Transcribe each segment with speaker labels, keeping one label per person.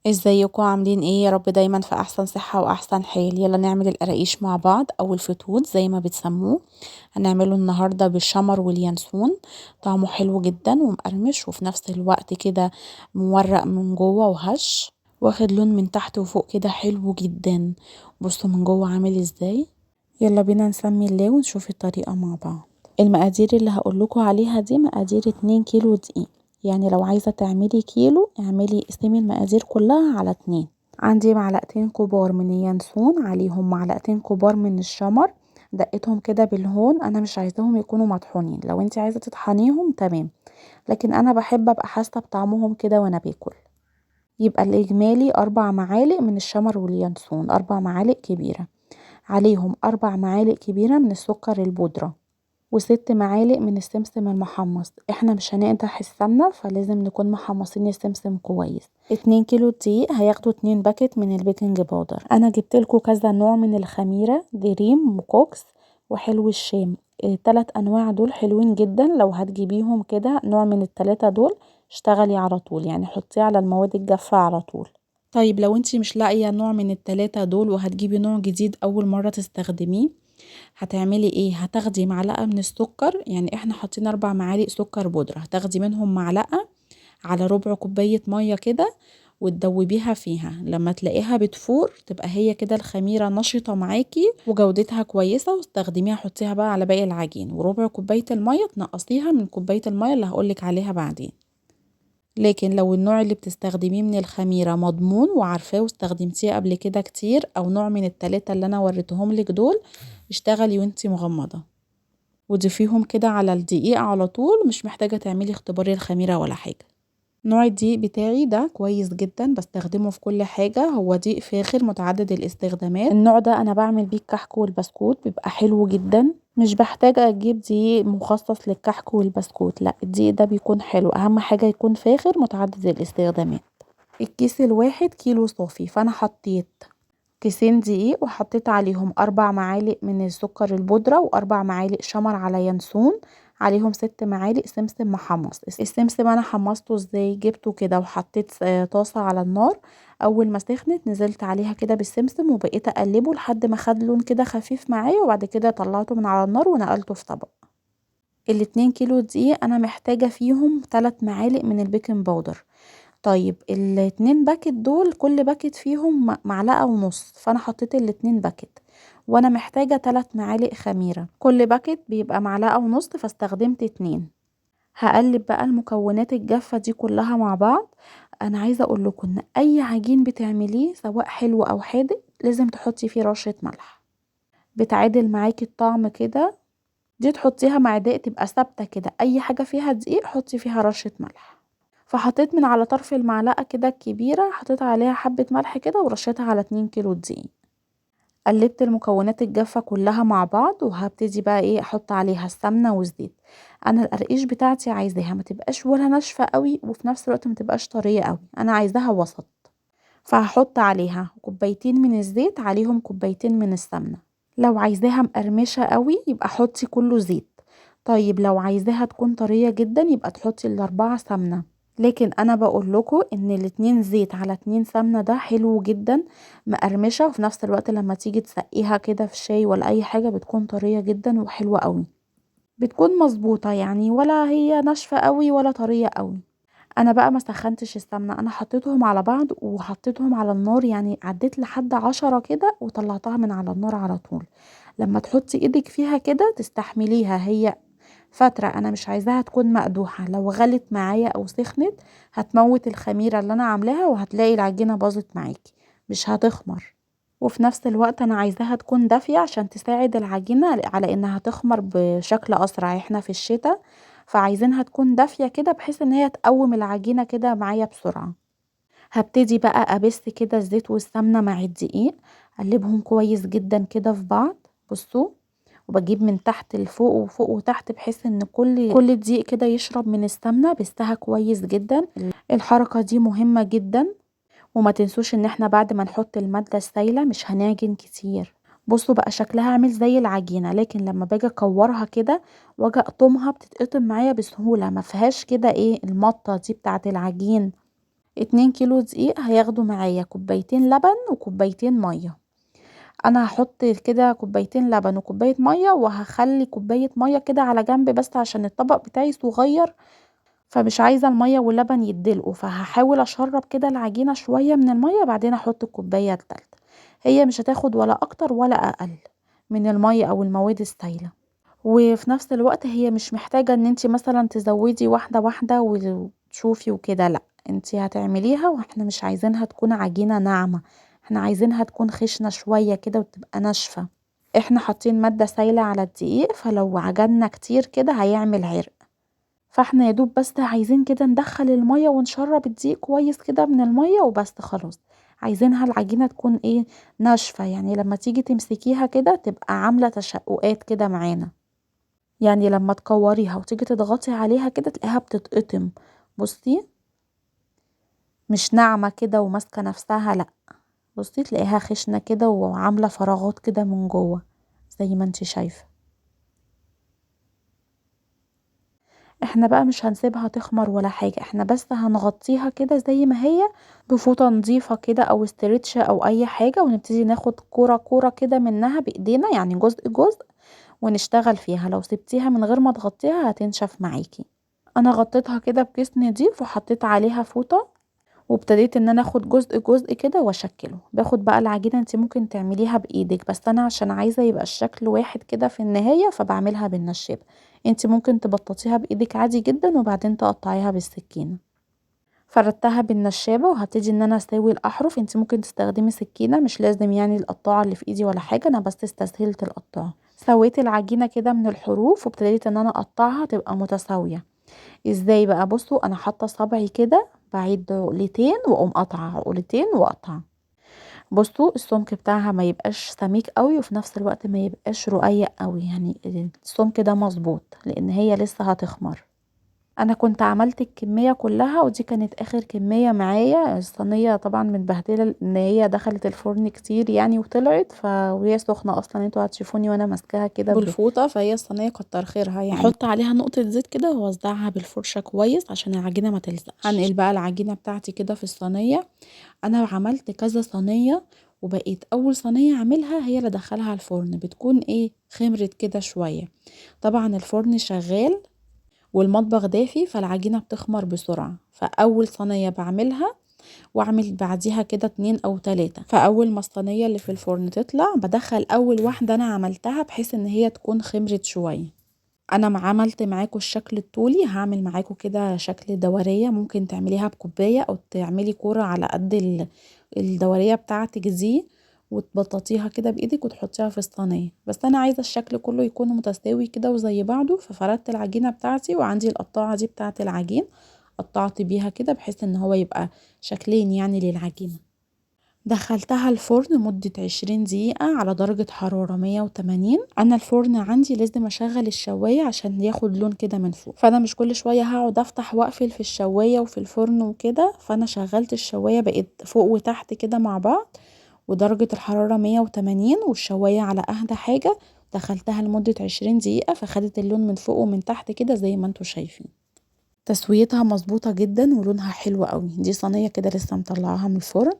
Speaker 1: ازيكم عاملين ايه؟ يا رب دايما في احسن صحة واحسن حال. يلا نعمل القراقيش مع بعض او الفتوت زي ما بتسموه. هنعمله النهاردة بالشمر واليانسون. طعمه حلو جدا ومقرمش وفي نفس الوقت كده مورق من جوه وهش، واخد لون من تحت وفوق كده حلو جدا. بصوا من جوه عامل ازاي. يلا بينا نسمي الله ونشوف الطريقة مع بعض. المقادير اللي هقولكوا عليها دي مقادير 2 كيلو دقيق، يعني لو عايزة تعملي كيلو اعملي قسمي المقادير كلها على 2. عندي معلقتين كبار من اليانسون، عليهم معلقتين كبار من الشمر، دقيتهم كده بالهون. انا مش عايزاهم يكونوا مطحونين، لو انت عايزة تطحنيهم تمام، لكن انا بحب ابقى حاسة بطعمهم كده وانا باكل. يبقى الاجمالي 4 معالق من الشمر واليانسون، 4 معالق كبيرة. عليهم 4 معالق كبيرة من السكر البودرة، و6 معالق من السمسم المحمص. احنا مش هنقدح السمنة فلازم نكون محمصين السمسم كويس. 2 كيلو دقيق هياخدوا 2 باكت من البيكنج باودر. انا جبتلكوا كذا نوع من الخميرة، دريم وكوكس وحلو الشام. التلات انواع دول حلوين جدا، لو هتجيبيهم كده نوع من التلاتة دول اشتغلي على طول، يعني حطيه على المواد الجافة على طول. طيب لو انتي مش لاقية نوع من التلاتة دول وهتجيبي نوع جديد اول مرة تستخدميه، هتعملي ايه؟ هتاخدي معلقة من السكر، يعني احنا حاطين 4 معالق سكر بودرة، هتاخدي منهم معلقة على ربع كوباية مية كده وتدوبيها فيها. لما تلاقيها بتفور تبقى هي كده الخميرة نشطة معاكي وجودتها كويسة، واستخدميها حطيها بقى على باقي العجين. وربع كوباية المية تنقصيها من كوباية المية اللي هقولك عليها بعدين. لكن لو النوع اللي بتستخدميه من الخميرة مضمون وعارفاه واستخدمتيه قبل كده كتير، او نوع من التلاتة اللي انا وريتهم لك دول، اشتغلي وانتي مغمضة وضيفيهم كده على الدقيق على طول، مش محتاجة تعملي اختبار الخميرة ولا حاجة. نوع الدقيق بتاعي ده كويس جدا، بستخدمه في كل حاجة، هو دقيق فاخر متعدد الاستخدامات. النوع ده انا بعمل بيه الكحك والبسكوت، بيبقى حلو جدا. مش بحتاج اجيب دقيق مخصص للكحك والبسكوت، لا الدقيق ده بيكون حلو، اهم حاجة يكون فاخر متعدد الاستخدامات. الكيس الواحد كيلو صافي، فانا حطيت كيسين دقيق وحطيت عليهم 4 معالق من السكر البودرة و4 معالق شمر على ينسون، عليهم 6 معالق سمسم محمص. السمسم انا حمصته ازاي؟ جبته كده وحطيت طاسة على النار، اول ما سخنت نزلت عليها كده بالسمسم وبقيت اقلبه لحد ما خد لون كده خفيف معايا، وبعد كده طلعته من على النار ونقلته في طبق. ال2 كيلو دقيق انا محتاجة فيهم 3 معالق من البيكنج باودر. طيب ال2 باكت دول كل باكت فيهم معلقة ونص، فانا حطيت ال2 باكت، وانا محتاجة 3 معالق خميرة، كل باكت بيبقى معلقة ونص فاستخدمت 2. هقلب بقى المكونات الجافة دي كلها مع بعض. انا عايزة اقول لكم ان اي عجين بتعمليه سواء حلو او حادق لازم تحطي فيه رشة ملح، بتعادل معاكي الطعم كده. دي تحطيها مع دقيق تبقى ثابتة كده، اي حاجة فيها دقيق حطي فيها رشة ملح. فحطيت من على طرف المعلقة كده الكبيرة، حطيت عليها حبة ملح كده ورشيتها على 2 كيلو دقيق. قلبت المكونات الجافة كلها مع بعض، وهبتدي بقى ايه احط عليها السمنة والزيت. انا القرقيش بتاعتي عايزاها ما تبقاش ولا ناشفة قوي وفي نفس الوقت ما تبقاش طرية قوي، انا عايزاها وسط. فهحط عليها كوبايتين من الزيت عليهم كوبايتين من السمنة. لو عايزاها مقرمشة قوي يبقى حطي كله زيت. طيب لو عايزاها تكون طرية جدا يبقى تحطي ال4 سمنة. لكن انا بقول لكم ان ال2 زيت على 2 سمنة ده حلو جدا، مقرمشة وفي نفس الوقت لما تيجي تسقيها كده في شاي ولا اي حاجة بتكون طرية جدا وحلوة قوي، بتكون مظبوطة يعني، ولا هي ناشفة قوي ولا طرية قوي. انا بقى ما سخنتش السمنة، انا حطيتهم على بعض وحطيتهم على النار، يعني عديت لحد 10 كده وطلعتها من على النار على طول. لما تحطي ايدك فيها كده تستحمليها هي فترة، انا مش عايزاها تكون مقدوحة، لو غلت معايا او سخنت هتموت الخميرة اللي انا عاملاها وهتلاقي العجينة باظت معاكي، مش هتخمر. وفي نفس الوقت انا عايزاها تكون دافية عشان تساعد العجينة على انها تخمر بشكل اسرع، احنا في الشتاء فعايزينها تكون دافية كده بحيث ان هي تقوم العجينة كده معايا بسرعة. هبتدي بقى ابس كده الزيت والسمنة مع الدقيق، اقلبهم كويس جدا كده في بعض. بصوا، وبجيب من تحت لفوق وفوق وتحت بحيث ان كل دقيق كده يشرب من السمنة، بستها كويس جدا. الحركة دي مهمة جدا. وما تنسوش ان احنا بعد ما نحط المادة السايلة مش هنعجن كتير. بصوا بقى شكلها عامل زي العجينة، لكن لما باجي اكورها كده واجي اقطمها بتتقطم معايا بسهولة، ما فيهاش كده ايه المطة دي بتاعت العجين. 2 كيلو دقيق هياخدوا معايا كوبايتين لبن وكوبايتين ميه. انا هحط كده كوبايتين لبن وكوبايه ميه، وهخلي كوبايه ميه كده على جنب بس عشان الطبق بتاعي صغير، فمش عايزه الميه واللبن يتدلقوا، فهحاول اشرب كده العجينه شويه من الميه بعدين احط الكوبايه التالتة. هي مش هتاخد ولا اكتر ولا اقل من الميه او المواد السائله. وفي نفس الوقت هي مش محتاجه ان انتي مثلا تزودي واحده واحده وتشوفي وكده، لا، انتي هتعمليها واحنا مش عايزينها تكون عجينه ناعمه، احنا عايزينها تكون خشنه شويه كده وتبقى ناشفه. احنا حاطين ماده سايله على الدقيق، فلو عجنا كتير كده هيعمل عرق، فاحنا يا دوب بس عايزين كده ندخل الميه ونشرب الدقيق كويس كده من الميه وبس خلاص. عايزينها العجينه تكون ايه، ناشفه، يعني لما تيجي تمسكيها كده تبقى عامله تشققات كده معانا، يعني لما تكوريها وتيجي تضغطي عليها كده تلاقيها بتتقطم. بصي، مش ناعمه كده وماسكه نفسها، لا، بصي تلاقيها خشنه كده وعامله فراغات كده من جوه زي ما انتي شايفه. احنا بقى مش هنسيبها تخمر ولا حاجة، احنا بس هنغطيها كده زي ما هي بفوطة نظيفة كده او استرتش او اي حاجة، ونبتدي ناخد كورة كورة كده منها بايدينا، يعني جزء جزء، ونشتغل فيها. لو سبتيها من غير ما تغطيها هتنشف معاكي. انا غطيتها كده بكيس نضيف وحطيت عليها فوطة، وابتديت ان انا اخد جزء جزء كده واشكله. باخد بقى العجينة، انت ممكن تعمليها بايدك بس انا عشان عايزة يبقى الشكل واحد كده في النهاية فبعملها بالنشابة. انت ممكن تبططيها بايدك عادي جدا وبعدين تقطعيها بالسكينة. فردتها بالنشابة وهبتدي ان انا اسوي الاحرف. انت ممكن تستخدمي سكينة، مش لازم يعني القطاعة اللي في ايدي ولا حاجة، انا بس استسهلت القطاعة. سويت العجينة كده من الحروف وابتديت ان انا اقطعها تبقى متساوية. ازاي بقى؟ بصوا، انا حاطه صبعي كده بعيد عقلتين واقوم قطعه عقلتين واقطع. بصوا السمك بتاعها ما يبقاش سميك قوي وفي نفس الوقت ما يبقاش رقيق قوي، يعني السمك ده مظبوط لان هي لسه هتخمر. انا كنت عملت الكميه كلها ودي كانت اخر كميه معايا. الصينيه طبعا متبهدله ان هي دخلت الفرن كتير يعني وطلعت، وهي سخنه اصلا، انتوا هتشوفوني وانا ماسكاها كده بالفوطه، فهي الصينيه كتر خيرها يعني. احط عليها نقطه زيت كده واوزعها بالفرشه كويس عشان العجينه ما تلزقش. هنقل بقى العجينه بتاعتي كده في الصينيه. انا عملت كذا صينيه، وبقيت اول صينيه اعملها هي اللي ادخلها الفرن، بتكون ايه، خمرت كده شويه. طبعا الفرن شغال والمطبخ دافي فالعجينة بتخمر بسرعة، فأول صينية بعملها واعمل بعديها كده 2 أو 3. فأول ما الصينية اللي في الفرن تطلع بدخل أول واحدة أنا عملتها بحيث ان هي تكون خمرت شوية. انا عملت معاكم الشكل الطولي، هعمل معاكم كده شكل دورية، ممكن تعمليها بكوباية او تعملي كورة على قد الدورية بتاعتك دي، وتبططيها كده بايدك وتحطيها في الصينية. بس انا عايزة الشكل كله يكون متساوي كده وزي بعضه، ففردت العجينة بتاعتي وعندي القطاعة دي بتاعت العجين، قطعت بيها كده بحيث ان هو يبقى شكلين يعني للعجينة. دخلتها الفرن مدة 20 دقيقة على درجة حرارة 180. أنا الفرن عندي لازم أشغل الشواية عشان ياخد لون كده من فوق، فأنا مش كل شوية هقعد أفتح وأقفل في الشواية وفي الفرن وكده، فأنا شغلت الشواية بقت فوق وتحت كده مع بعض، ودرجة الحرارة 180 والشواية على أهدى حاجة. دخلتها لمدة 20 دقيقة فخدت اللون من فوق ومن تحت كده زي ما انتوا شايفين. تسويتها مظبوطة جدا ولونها حلو قوي. دي صينية كده لسه مطلعاها من الفرن.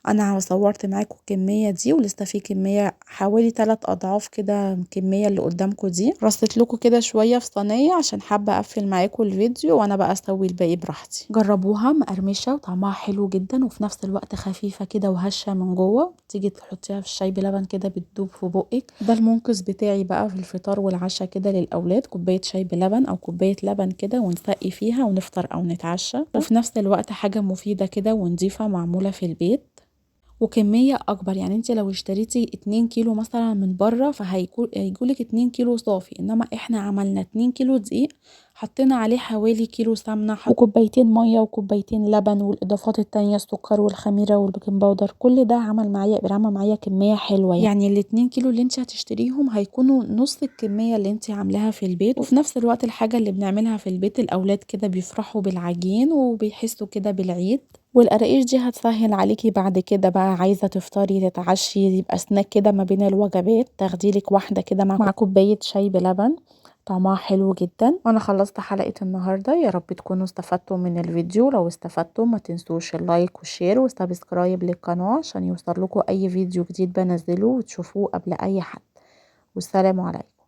Speaker 1: انا صورت معاكم الكمية دي ولسه في كمية حوالي 3 اضعاف كده الكمية اللي قدامكم دي. رصيت لكم كده شوية في صينية عشان حابة اقفل معاكم الفيديو وانا بقى اسوي الباقي براحتي. جربوها، مقرمشة وطعمها حلو جدا وفي نفس الوقت خفيفة كده وهشة من جوه. تيجي تحطيها في الشاي بلبن كده بتدوب في بقك. ده المنقذ بتاعي بقى في الفطار والعشاء كده للاولاد، كوباية شاي بلبن او كوباية لبن كده ونسقي فيها ونفطر او نتعشى، وفي نفس الوقت حاجة مفيدة كده ونضيفة معمولة في البيت وكمية اكبر. يعني انت لو اشتريتي 2 كيلو مثلا من بره هيجولك 2 كيلو صافي، انما احنا عملنا 2 كيلو دقيق، حطينا عليه حوالي كيلو سمنة وكوبايتين مية وكوبايتين لبن والاضافات التانية السكر والخميرة والبيكنج باودر، كل ده عمل معايا كمية حلوة. يعني الاتنين كيلو اللي انت هتشتريهم هيكونوا نص الكمية اللي انت عاملاها في البيت، وفي نفس الوقت الحاجة اللي بنعملها في البيت الاولاد كده بيفرحوا بالعجين وبيحسوا كده بالعيد. والقراقيش دي هتسهل عليكي بعد كده بقى، عايزة تفطري تتعشي يبقى سناك كده ما بين الوجبات، تاخديلك واحدة كده مع كوباية شاي بلبن. طعمها حلو جدا. وانا خلصت حلقة النهاردة، يا رب تكونوا استفدتوا من الفيديو. لو استفدتوا ما تنسوش اللايك والشير والسبسكرايب للقناة عشان يوصل لكم اي فيديو جديد بنزله وتشوفوه قبل اي حد. والسلام عليكم.